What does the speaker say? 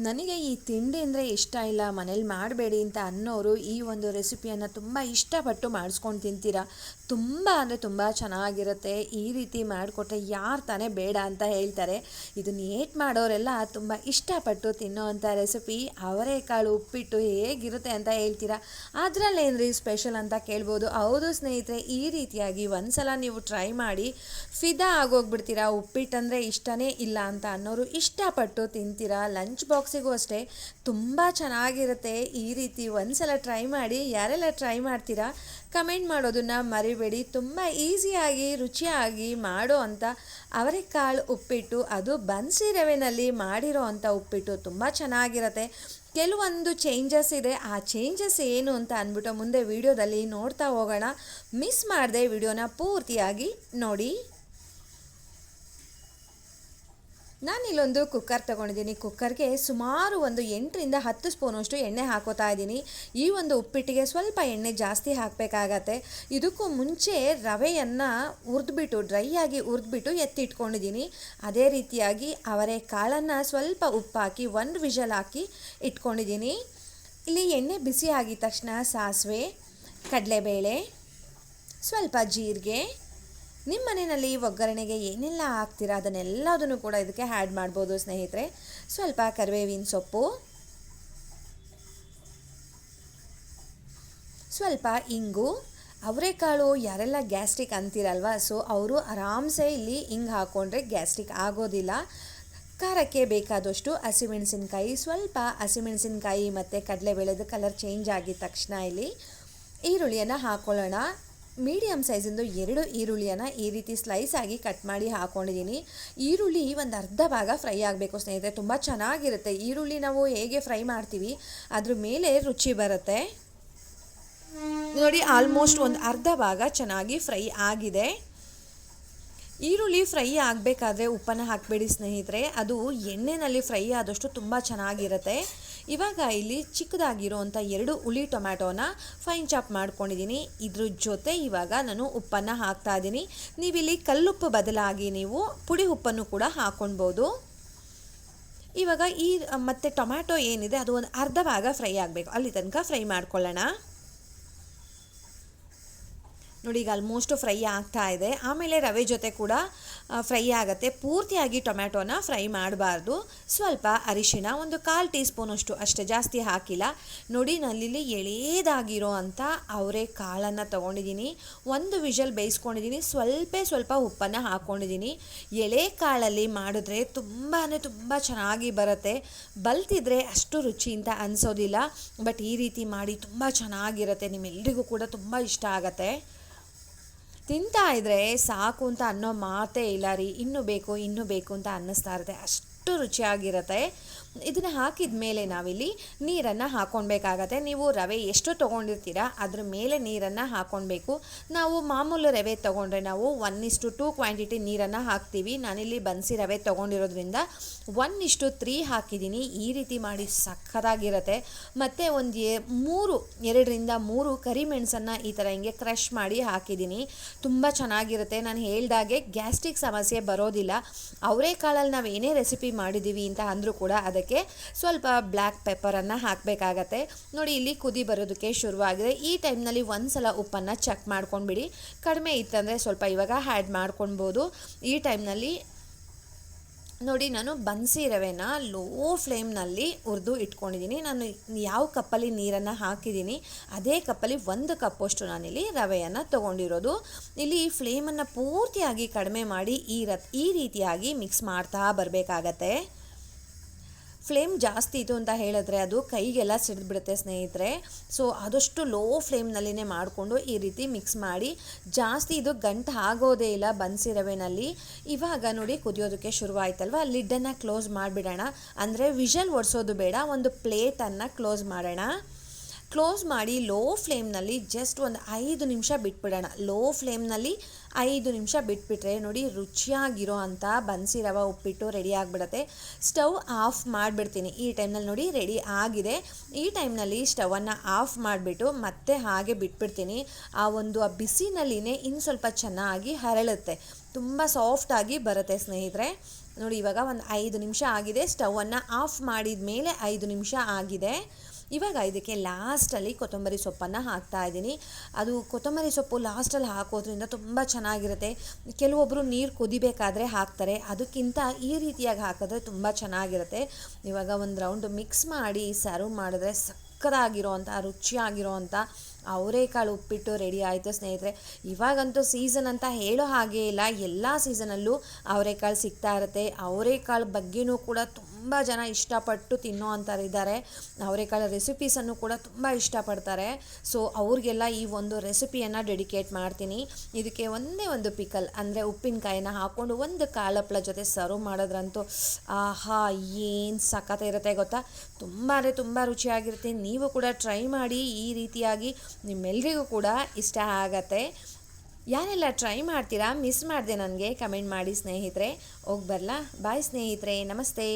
ನನಗೆ ಈ ತಿಂಡಿ ಅಂದರೆ ಇಷ್ಟ ಇಲ್ಲ, ಮನೇಲಿ ಮಾಡಬೇಡಿ ಅಂತ ಅನ್ನೋರು ಈ ಒಂದು ರೆಸಿಪಿಯನ್ನು ತುಂಬ ಇಷ್ಟಪಟ್ಟು ಮಾಡಿಸ್ಕೊಂಡು ತಿಂತೀರಾ. ತುಂಬ ಅಂದರೆ ತುಂಬ ಚೆನ್ನಾಗಿರುತ್ತೆ. ಈ ರೀತಿ ಮಾಡಿಕೊಟ್ರೆ ಯಾರು ತಾನೇ ಬೇಡ ಅಂತ ಹೇಳ್ತಾರೆ. ಇದನ್ನು ಏಟ್ ಮಾಡೋರೆಲ್ಲ ತುಂಬ ಇಷ್ಟಪಟ್ಟು ತಿನ್ನೋ ಅಂಥ ರೆಸಿಪಿ ಅವರೆಕಾಳು ಉಪ್ಪಿಟ್ಟು ಹೇಗಿರುತ್ತೆ ಅಂತ ಹೇಳ್ತೀರಾ. ಅದರಲ್ಲೇನ್ರಿ ಸ್ಪೆಷಲ್ ಅಂತ ಕೇಳ್ಬೋದು. ಹೌದು ಸ್ನೇಹಿತರೆ, ಈ ರೀತಿಯಾಗಿ ಒಂದ್ಸಲ ನೀವು ಟ್ರೈ ಮಾಡಿ ಫಿದಾ ಆಗೋಗ್ಬಿಡ್ತೀರಾ. ಉಪ್ಪಿಟ್ಟಂದರೆ ಇಷ್ಟನೇ ಇಲ್ಲ ಅಂತ ಅನ್ನೋರು ಇಷ್ಟಪಟ್ಟು ತಿಂತೀರಾ. ಲಂಚ್ ಬಾಕ್ಸಿಗೂ ಅಷ್ಟೇ ತುಂಬ ಚೆನ್ನಾಗಿರುತ್ತೆ. ಈ ರೀತಿ ಒಂದ್ಸಲ ಟ್ರೈ ಮಾಡಿ. ಯಾರೆಲ್ಲ ಟ್ರೈ ಮಾಡ್ತೀರಾ ಕಮೆಂಟ್ ಮಾಡೋದನ್ನು ಮರಿಬೇಡಿ. ತುಂಬ ಈಸಿಯಾಗಿ ರುಚಿಯಾಗಿ ಮಾಡೋ ಅಂಥ ಅವರೆಕಾಳು ಉಪ್ಪಿಟ್ಟು, ಅದು ಬನ್ಸಿ ರವೆನಲ್ಲಿ ಮಾಡಿರೋ ಅಂಥ ಉಪ್ಪಿಟ್ಟು ತುಂಬ ಚೆನ್ನಾಗಿರುತ್ತೆ. ಕೆಲವೊಂದು ಚೇಂಜಸ್ ಇದೆ. ಆ ಚೇಂಜಸ್ ಏನು ಅಂತ ಅಂದ್ಬಿಟ್ಟು ಮುಂದೆ ವಿಡಿಯೋದಲ್ಲಿ ನೋಡ್ತಾ ಹೋಗೋಣ. ಮಿಸ್ ಮಾಡದೆ ವಿಡಿಯೋನ ಪೂರ್ತಿಯಾಗಿ ನೋಡಿ. ನಾನಿಲ್ಲೊಂದು ಕುಕ್ಕರ್ ತೊಗೊಂಡಿದ್ದೀನಿ. ಕುಕ್ಕರ್ಗೆ ಸುಮಾರು ಒಂದು 8ರಿಂದ 10 ಸ್ಪೂನಷ್ಟು ಎಣ್ಣೆ ಹಾಕೋತಾ ಇದ್ದೀನಿ. ಈ ಒಂದು ಉಪ್ಪಿಟ್ಟಿಗೆ ಸ್ವಲ್ಪ ಎಣ್ಣೆ ಜಾಸ್ತಿ ಹಾಕಬೇಕಾಗತ್ತೆ. ಇದಕ್ಕೂ ಮುಂಚೆ ರವೆಯನ್ನು ಹುರಿದ್ಬಿಟ್ಟು ಡ್ರೈ ಆಗಿ ಹುರಿದ್ಬಿಟ್ಟು ಎತ್ತಿಟ್ಕೊಂಡಿದ್ದೀನಿ. ಅದೇ ರೀತಿಯಾಗಿ ಅವರೆಕಾಳನ್ನು ಸ್ವಲ್ಪ ಉಪ್ಪು ಹಾಕಿ 1 ವಿಷಲ್ ಹಾಕಿ ಇಟ್ಕೊಂಡಿದ್ದೀನಿ. ಇಲ್ಲಿ ಎಣ್ಣೆ ಬಿಸಿ ಆಗಿದ ತಕ್ಷಣ ಸಾಸಿವೆ, ಕಡಲೆಬೇಳೆ, ಸ್ವಲ್ಪ ಜೀರಿಗೆ, ನಿಮ್ಮ ಮನೆಯಲ್ಲಿ ಒಗ್ಗರಣೆಗೆ ಏನೆಲ್ಲ ಹಾಕ್ತೀರಾ ಅದನ್ನೆಲ್ಲದನ್ನು ಕೂಡ ಇದಕ್ಕೆ ಆ್ಯಡ್ ಮಾಡ್ಬೋದು ಸ್ನೇಹಿತರೆ. ಸ್ವಲ್ಪ ಕರಿಬೇವಿನ ಸೊಪ್ಪು, ಸ್ವಲ್ಪ ಇಂಗು. ಅವರೆಕಾಳು ಯಾರೆಲ್ಲ ಗ್ಯಾಸ್ಟ್ರಿಕ್ ಅಂತೀರಲ್ವ, ಸೊ ಅವರು ಆರಾಮ್ಸೆ ಇಲ್ಲಿ ಹಿಂಗೆ ಹಾಕ್ಕೊಂಡ್ರೆ ಗ್ಯಾಸ್ಟ್ರಿಕ್ ಆಗೋದಿಲ್ಲ. ಖಾರಕ್ಕೆ ಬೇಕಾದಷ್ಟು ಹಸಿಮೆಣಸಿನ್ಕಾಯಿ, ಸ್ವಲ್ಪ ಹಸಿಮೆಣಸಿನ್ಕಾಯಿ ಮತ್ತು ಕಡಲೆಬೇಳೆದು ಕಲರ್ ಚೇಂಜ್ ಆಗಿದ ತಕ್ಷಣ ಇಲ್ಲಿ ಈರುಳ್ಳಿಯನ್ನು ಹಾಕ್ಕೊಳ್ಳೋಣ. ಮೀಡಿಯಮ್ ಸೈಜಿಂದು 2 ಈರುಳ್ಳಿಯನ್ನು ಈ ರೀತಿ ಸ್ಲೈಸ್ ಆಗಿ ಕಟ್ ಮಾಡಿ ಹಾಕ್ಕೊಂಡಿದ್ದೀನಿ. ಈರುಳ್ಳಿ ಒಂದು ಅರ್ಧ ಭಾಗ ಫ್ರೈ ಆಗಬೇಕು ಸ್ನೇಹಿತರೆ. ತುಂಬ ಚೆನ್ನಾಗಿರುತ್ತೆ. ಈರುಳ್ಳಿ ನಾವು ಹೇಗೆ ಫ್ರೈ ಮಾಡ್ತೀವಿ ಅದ್ರ ಮೇಲೆ ರುಚಿ ಬರುತ್ತೆ. ನೋಡಿ, ಆಲ್ಮೋಸ್ಟ್ ಒಂದು ಅರ್ಧ ಭಾಗ ಚೆನ್ನಾಗಿ ಫ್ರೈ ಆಗಿದೆ. ಈರುಳ್ಳಿ ಫ್ರೈ ಆಗಬೇಕಾದ್ರೆ ಉಪ್ಪನ್ನು ಹಾಕಬೇಡಿ ಸ್ನೇಹಿತರೆ. ಅದು ಎಣ್ಣೆಯಲ್ಲಿ ಫ್ರೈ ಆದಷ್ಟು ತುಂಬ ಚೆನ್ನಾಗಿರುತ್ತೆ. ಇವಾಗ ಇಲ್ಲಿ ಚಿಕ್ಕದಾಗಿರೋವಂಥ 2 ಹುಳಿ ಟೊಮ್ಯಾಟೋನ ಫೈನ್ ಚಾಪ್ ಮಾಡ್ಕೊಂಡಿದ್ದೀನಿ. ಇದ್ರ ಜೊತೆ ಇವಾಗ ನಾನು ಉಪ್ಪನ್ನು ಹಾಕ್ತಾ ಇದ್ದೀನಿ. ನೀವಿಲ್ಲಿ ಕಲ್ಲುಪ್ಪು ಬದಲಾಗಿ ನೀವು ಪುಡಿ ಉಪ್ಪನ್ನು ಕೂಡ ಹಾಕ್ಕೊಳ್ಬೋದು. ಇವಾಗ ಮತ್ತು ಟೊಮ್ಯಾಟೊ ಏನಿದೆ ಅದು ಒಂದು ಅರ್ಧ ಭಾಗ ಫ್ರೈ ಆಗಬೇಕು. ಅಲ್ಲಿ ತನಕ ಫ್ರೈ ಮಾಡ್ಕೊಳ್ಳೋಣ. ನೋಡಿ, ಈಗ ಆಲ್ಮೋಸ್ಟು ಫ್ರೈ ಆಗ್ತಾ ಇದೆ. ಆಮೇಲೆ ರವೆ ಜೊತೆ ಕೂಡ ಫ್ರೈ ಆಗುತ್ತೆ. ಪೂರ್ತಿಯಾಗಿ ಟೊಮ್ಯಾಟೋನ ಫ್ರೈ ಮಾಡಬಾರ್ದು. ಸ್ವಲ್ಪ ಅರಿಶಿಣ, ಒಂದು 1/4 ಟೀ ಸ್ಪೂನಷ್ಟು ಅಷ್ಟೇ, ಜಾಸ್ತಿ ಹಾಕಿಲ್ಲ. ನೋಡಿ, ನಾನಿಲ್ಲಿ ಎಳೆದಾಗಿರೋ ಅಂಥ ಅವರೆಕಾಳನ್ನು ತೊಗೊಂಡಿದ್ದೀನಿ. 1 ವಿಷಲ್ ಬೇಯಿಸ್ಕೊಂಡಿದ್ದೀನಿ. ಸ್ವಲ್ಪ ಉಪ್ಪನ್ನು ಹಾಕ್ಕೊಂಡಿದ್ದೀನಿ. ಎಳೆಕಾಳಲ್ಲಿ ಮಾಡಿದ್ರೆ ತುಂಬ ಚೆನ್ನಾಗಿ ಬರುತ್ತೆ. ಬಲ್ತಿದ್ರೆ ಅಷ್ಟು ರುಚಿ ಅಂತ ಅನಿಸೋದಿಲ್ಲ. ಬಟ್ ಈ ರೀತಿ ಮಾಡಿ ತುಂಬ ಚೆನ್ನಾಗಿರುತ್ತೆ. ನಿಮ್ಮೆಲ್ಲರಿಗೂ ಕೂಡ ತುಂಬ ಇಷ್ಟ ಆಗುತ್ತೆ. ತಿಂತಾ ಇದ್ರೆ ಸಾಕು ಅಂತ ಅನ್ನೋ ಮಾತೇ ಇಲ್ಲ ರೀ. ಇನ್ನೂ ಬೇಕು ಅಂತ ಅನ್ನಿಸ್ತಾ ಇರುತ್ತೆ. ಅಷ್ಟು ರುಚಿಯಾಗಿರುತ್ತೆ. ಇದನ್ನು ಹಾಕಿದ ಮೇಲೆ ನಾವಿಲ್ಲಿ ನೀರನ್ನು ಹಾಕ್ಕೊಳ್ಬೇಕಾಗತ್ತೆ. ನೀವು ರವೆ ಎಷ್ಟು ತೊಗೊಂಡಿರ್ತೀರಾ ಅದ್ರ ಮೇಲೆ ನೀರನ್ನು ಹಾಕ್ಕೊಳ್ಬೇಕು. ನಾವು ಮಾಮೂಲು ರವೆ ತೊಗೊಂಡ್ರೆ ನಾವು 1:2 ಕ್ವಾಂಟಿಟಿ ನೀರನ್ನು ಹಾಕ್ತೀವಿ. ನಾನಿಲ್ಲಿ ಬನ್ಸಿ ರವೆ ತೊಗೊಂಡಿರೋದ್ರಿಂದ 1:3 ಹಾಕಿದ್ದೀನಿ. ಈ ರೀತಿ ಮಾಡಿ ಸಖತ್ತಾಗಿರುತ್ತೆ. ಮತ್ತು ಒಂದು 2ರಿಂದ 3 ಕರಿಮೆಣಸನ್ನು ಈ ಥರ ಹಿಂಗೆ ಕ್ರಷ್ ಮಾಡಿ ಹಾಕಿದ್ದೀನಿ. ತುಂಬ ಚೆನ್ನಾಗಿರುತ್ತೆ. ನಾನು ಹೇಳ್ದಾಗೆ ಗ್ಯಾಸ್ಟ್ರಿಕ್ ಸಮಸ್ಯೆ ಬರೋದಿಲ್ಲ. ಅವರೆಕಾಳಲ್ಲಿ ನಾವು ಏನೇ ರೆಸಿಪಿ ಮಾಡಿದ್ದೀವಿ ಅಂತ ಅಂದರೂ ಕೂಡ ಅದಕ್ಕೆ ಸ್ವಲ್ಪ ಬ್ಲ್ಯಾಕ್ ಪೆಪ್ಪರನ್ನು ಹಾಕಬೇಕಾಗತ್ತೆ. ನೋಡಿ, ಇಲ್ಲಿ ಕುದಿ ಬರೋದಕ್ಕೆ ಶುರುವಾಗಿದೆ. ಈ ಟೈಮ್ನಲ್ಲಿ ಒಂದ್ಸಲ ಉಪ್ಪನ್ನು ಚೆಕ್ ಮಾಡ್ಕೊಂಡ್ಬಿಡಿ. ಕಡಿಮೆ ಇತ್ತಂದರೆ ಸ್ವಲ್ಪ ಇವಾಗ ಆ್ಯಡ್ ಮಾಡ್ಕೊಳ್ಬೋದು. ಈ ಟೈಮ್ನಲ್ಲಿ ನೋಡಿ, ನಾನು ಬನ್ಸಿ ರವೆನ ಲೋ ಫ್ಲೇಮ್ನಲ್ಲಿ ಹುರಿದು ಇಟ್ಕೊಂಡಿದ್ದೀನಿ. ನಾನು ಯಾವ ಕಪ್ಪಲ್ಲಿ ನೀರನ್ನು ಹಾಕಿದ್ದೀನಿ ಅದೇ ಕಪ್ಪಲ್ಲಿ 1 ಕಪ್ಪಷ್ಟು ನಾನಿಲ್ಲಿ ರವೆಯನ್ನು ತೊಗೊಂಡಿರೋದು. ಇಲ್ಲಿ ಫ್ಲೇಮನ್ನು ಪೂರ್ತಿಯಾಗಿ ಕಡಿಮೆ ಮಾಡಿ ಈ ರೀತಿಯಾಗಿ ಮಿಕ್ಸ್ ಮಾಡ್ತಾ ಬರಬೇಕಾಗತ್ತೆ. ಫ್ಲೇಮ್ ಜಾಸ್ತಿ ಇತ್ತು ಅಂತ ಹೇಳಿದ್ರೆ ಅದು ಕೈಗೆಲ್ಲ ಸಿಡಿದ್ಬಿಡುತ್ತೆ ಸ್ನೇಹಿತರೆ. ಸೊ ಆದಷ್ಟು ಲೋ ಫ್ಲೇಮ್ನಲ್ಲಿನೇ ಮಾಡಿಕೊಂಡು ಈ ರೀತಿ ಮಿಕ್ಸ್ ಮಾಡಿ. ಜಾಸ್ತಿ ಇದು ಗಂಟು ಆಗೋದೇ ಇಲ್ಲ ಬನ್ಸಿ ರವೆನಲ್ಲಿ. ಇವಾಗ ನೋಡಿ, ಕುದಿಯೋದಕ್ಕೆ ಶುರುವಾಯ್ತಲ್ವ, ಲಿಡ್ಡನ್ನು ಕ್ಲೋಸ್ ಮಾಡಿಬಿಡೋಣ. ಅಂದರೆ ವಿಷಲ್ ಒಡಿಸೋದು ಬೇಡ, ಒಂದು ಪ್ಲೇಟನ್ನು ಕ್ಲೋಸ್ ಮಾಡೋಣ. ಕ್ಲೋಸ್ ಮಾಡಿ ಲೋ ಫ್ಲೇಮ್ನಲ್ಲಿ ಜಸ್ಟ್ ಒಂದು 5 ನಿಮಿಷ ಬಿಟ್ಬಿಡೋಣ. ಲೋ ಫ್ಲೇಮ್ನಲ್ಲಿ 5 ನಿಮಿಷ ಬಿಟ್ಬಿಟ್ರೆ ನೋಡಿ, ರುಚಿಯಾಗಿರೋ ಅಂಥ ಬನ್ಸಿ ರವೆ ಉಪ್ಪಿಟ್ಟು ರೆಡಿ ಆಗಿಬಿಡುತ್ತೆ. ಸ್ಟವ್ ಆಫ್ ಮಾಡಿಬಿಡ್ತೀನಿ. ಈ ಟೈಮ್ನಲ್ಲಿ ನೋಡಿ ರೆಡಿ ಆಗಿದೆ. ಈ ಟೈಮ್ನಲ್ಲಿ ಸ್ಟವನ್ನು ಆಫ್ ಮಾಡಿಬಿಟ್ಟು ಮತ್ತೆ ಹಾಗೆ ಬಿಟ್ಬಿಡ್ತೀನಿ. ಆ ಬಿಸಿನಲ್ಲಿನೇ ಇನ್ನು ಸ್ವಲ್ಪ ಚೆನ್ನಾಗಿ ಹರಳುತ್ತೆ. ತುಂಬ ಸಾಫ್ಟಾಗಿ ಬರುತ್ತೆ ಸ್ನೇಹಿತರೆ. ನೋಡಿ ಇವಾಗ ಒಂದು 5 ನಿಮಿಷ ಆಗಿದೆ. ಸ್ಟವನ್ನು ಆಫ್ ಮಾಡಿದ ಮೇಲೆ 5 ನಿಮಿಷ ಆಗಿದೆ. ಇವಾಗ ಇದಕ್ಕೆ ಲಾಸ್ಟಲ್ಲಿ ಕೊತ್ತಂಬರಿ ಸೊಪ್ಪನ್ನು ಹಾಕ್ತಾ ಇದ್ದೀನಿ. ಅದು ಕೊತ್ತಂಬರಿ ಸೊಪ್ಪು ಲಾಸ್ಟಲ್ಲಿ ಹಾಕೋದ್ರಿಂದ ತುಂಬ ಚೆನ್ನಾಗಿರುತ್ತೆ. ಕೆಲವೊಬ್ಬರು ನೀರು ಕುದಿಬೇಕಾದ್ರೆ ಹಾಕ್ತಾರೆ, ಅದಕ್ಕಿಂತ ಈ ರೀತಿಯಾಗಿ ಹಾಕಿದ್ರೆ ತುಂಬ ಚೆನ್ನಾಗಿರುತ್ತೆ. ಇವಾಗ ಒಂದು ರೌಂಡ್ ಮಿಕ್ಸ್ ಮಾಡಿ ಸರ್ವ್ ಮಾಡಿದ್ರೆ ಸಕ್ಕತ್ತಾಗಿರೋವಂಥ ರುಚಿಯಾಗಿರೋವಂಥ ಅವರೆಕಾಳು ಉಪ್ಪಿಟ್ಟು ರೆಡಿ ಆಯಿತು ಸ್ನೇಹಿತರೆ. ಇವಾಗಂತೂ ಸೀಸನ್ ಅಂತ ಹೇಳೋ ಹಾಗೆ ಇಲ್ಲ, ಎಲ್ಲ ಸೀಸನಲ್ಲೂ ಅವರೆಕಾಳು ಸಿಗ್ತಾ ಇರುತ್ತೆ. ಅವರೆಕಾಳು ಬಗ್ಗೆನೂ ಕೂಡ ತುಂಬ ಜನ ಇಷ್ಟಪಟ್ಟು ತಿನ್ನೋ ಅಂಥವ್ರಿದ್ದಾರೆ. ಅವರೆಕಾಳು ರೆಸಿಪೀಸನ್ನು ಕೂಡ ತುಂಬ ಇಷ್ಟಪಡ್ತಾರೆ. ಸೊ ಅವ್ರಿಗೆಲ್ಲ ಈ ಒಂದು ರೆಸಿಪಿಯನ್ನು ಡೆಡಿಕೇಟ್ ಮಾಡ್ತೀನಿ. ಇದಕ್ಕೆ ಒಂದೇ ಒಂದು ಪಿಕಲ್ ಅಂದರೆ ಉಪ್ಪಿನಕಾಯಿನ ಹಾಕ್ಕೊಂಡು ಒಂದು ಕಾಳಪ್ಳ ಜೊತೆ ಸರ್ವ್ ಮಾಡೋದ್ರಂತೂ ಆಹಾ ಏನು ಸಖತ್ತಿರುತ್ತೆ ಗೊತ್ತಾ. ತುಂಬ ರುಚಿಯಾಗಿರುತ್ತೆ. ನೀವು ಕೂಡ ಟ್ರೈ ಮಾಡಿ, ಈ ರೀತಿಯಾಗಿ ನಿಮ್ಮೆಲ್ಲರಿಗೂ ಕೂಡ ಇಷ್ಟ ಆಗತ್ತೆ. ಯಾರೆಲ್ಲ ಟ್ರೈ ಮಾಡ್ತೀರಾ, ಮಿಸ್ ಮಾಡಿದೆ ನನಗೆ ಕಮೆಂಟ್ ಮಾಡಿ ಸ್ನೇಹಿತರೆ. ಹೋಗಿ ಬರಲಾ, ಬಾಯ್ ಸ್ನೇಹಿತರೆ, ನಮಸ್ತೆ.